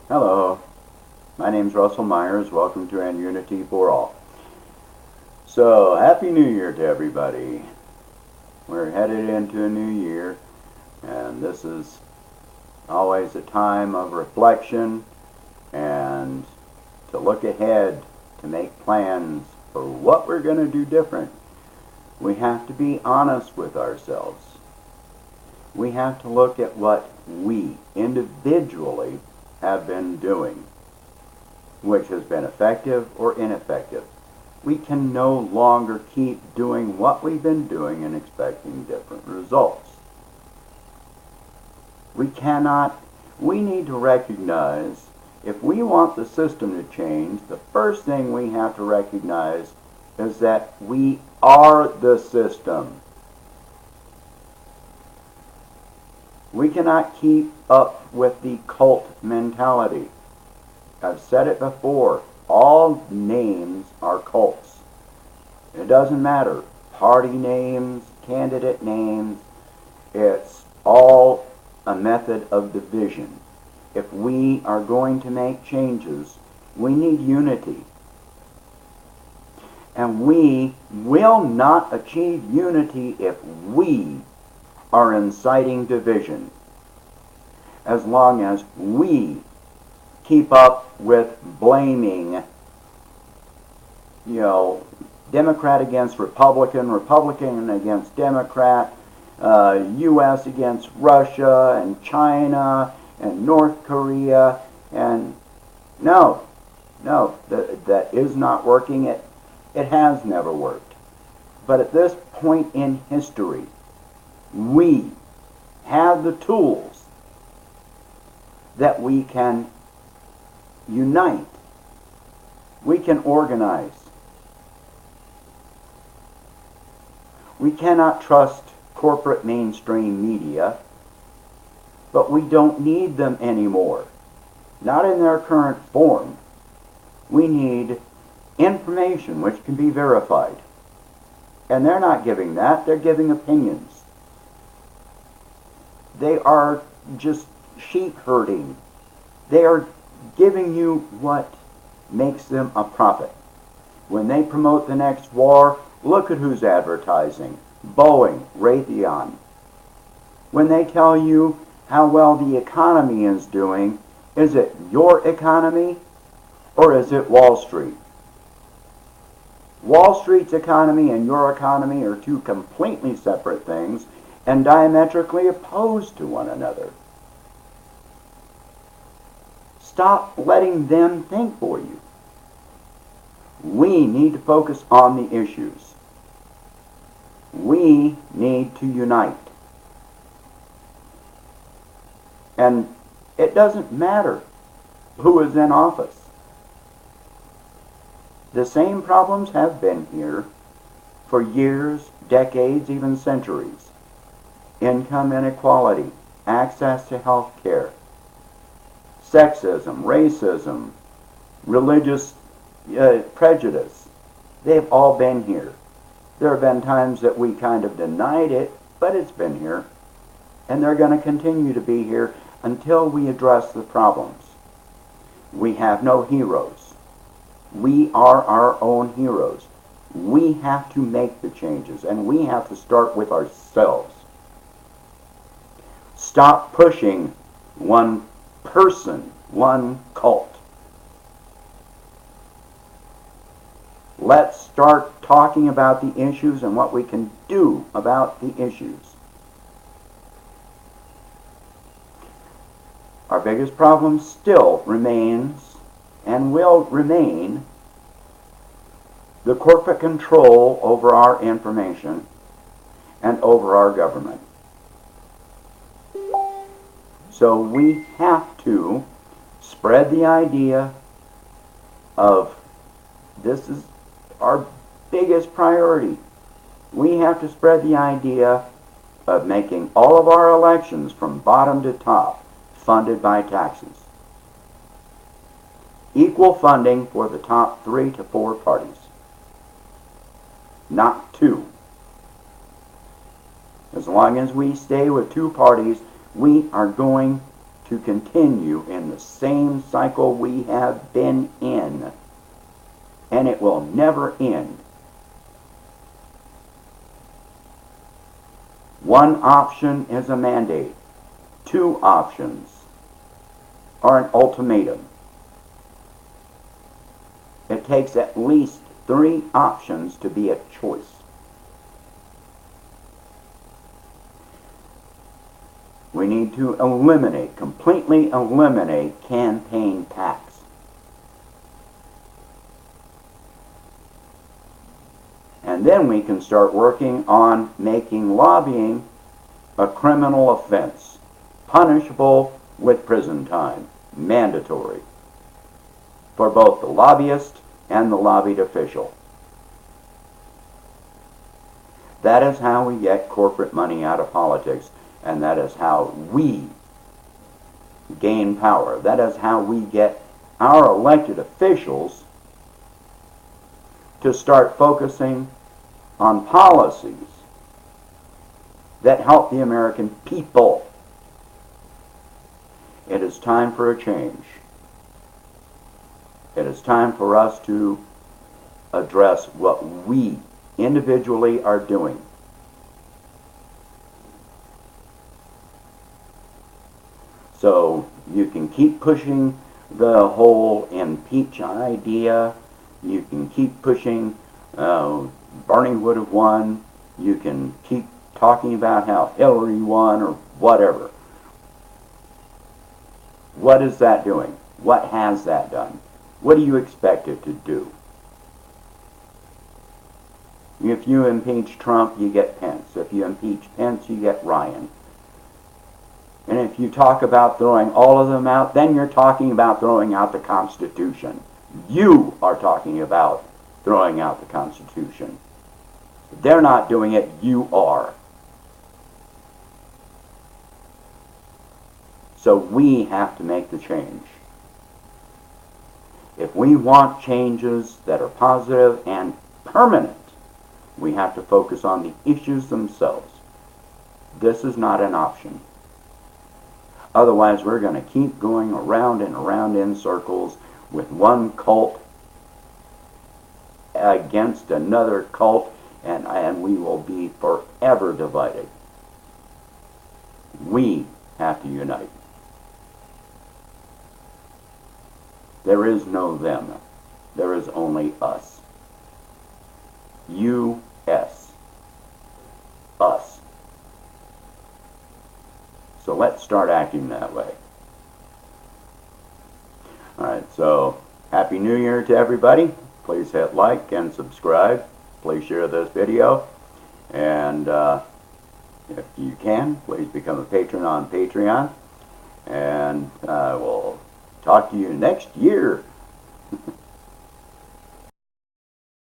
Hello, my name's Russell Myers. Welcome to And Unity for All. So, Happy New Year to everybody. We're headed into a new year, and this is always a time of reflection and to look ahead, to make plans for what we're going to do different. We have to be honest with ourselves. We have to look at what we individually have been doing, which has been effective or ineffective. We can no longer keep doing what we've been doing and expecting different results. We need to recognize, if we want the system to change, the first thing we have to recognize is that we are the system. We cannot keep up with the cult mentality. I've said it before, all names are cults. It doesn't matter. Party names, candidate names, it's all a method of division. If we are going to make changes, we need unity. And we will not achieve unity if we are inciting division. As long as we keep up with blaming, Democrat against Republican, Republican against Democrat, U.S. against Russia and China and North Korea, and no, that is not working. It has never worked. But at this point in history, we have the tools that we can unite. We can organize. We cannot trust corporate mainstream media, but we don't need them anymore. Not in their current form. We need information which can be verified. And they're not giving that, they're giving opinions. They are just sheep herding. They are giving you what makes them a profit. When they promote the next war, look at who's advertising. Boeing, Raytheon. When they tell you how well the economy is doing, is it your economy or is it Wall Street? Wall Street's economy and your economy are two completely separate things and diametrically opposed to one another. Stop letting them think for you. We need to focus on the issues. We need to unite. And it doesn't matter who is in office. The same problems have been here for years, decades, even centuries. Income inequality, access to health care, sexism, racism, religious prejudice. They've all been here. There have been times that we kind of denied it, but it's been here. And they're going to continue to be here until we address the problems. We have no heroes. We are our own heroes. We have to make the changes, and we have to start with ourselves. Stop pushing one person, one cult. Let's start talking about the issues and what we can do about the issues. Our biggest problem still remains and will remain the corporate control over our information and over our government. So we have to spread the idea of this is our biggest priority. We have to spread the idea of making all of our elections from bottom to top funded by taxes. Equal funding for the top 3 to 4 parties. Not 2. As long as we stay with 2 parties, we are going to continue in the same cycle we have been in, and it will never end. One option is a mandate. Two options are an ultimatum. It takes at least 3 options to be a choice. We need to eliminate, completely eliminate campaign tax. And then we can start working on making lobbying a criminal offense, punishable with prison time, mandatory, for both the lobbyist and the lobbied official. That is how we get corporate money out of politics, and that is how we gain power. That is how we get our elected officials to start focusing on policies that help the American people. It is time for a change. It is time for us to address what we individually are doing. So you can keep pushing the whole impeach idea. You can keep pushing Bernie would have won. You can keep talking about how Hillary won or whatever. What is that doing? What has that done? What do you expect it to do? If you impeach Trump, you get Pence. If you impeach Pence, you get Ryan. And if you talk about throwing all of them out, then you're talking about throwing out the Constitution. You are talking about throwing out the Constitution. They're not doing it, you are. So we have to make the change. If we want changes that are positive and permanent, we have to focus on the issues themselves. This is not an option. Otherwise, we're going to keep going around and around in circles with one cult against another cult, and we will be forever divided. We have to unite. There is no them. There is only us. U-S. Us. So let's start acting that way. Alright, so Happy New Year to everybody. Please hit like and subscribe. Please share this video. And if you can, please become a patron on Patreon. And we'll talk to you next year.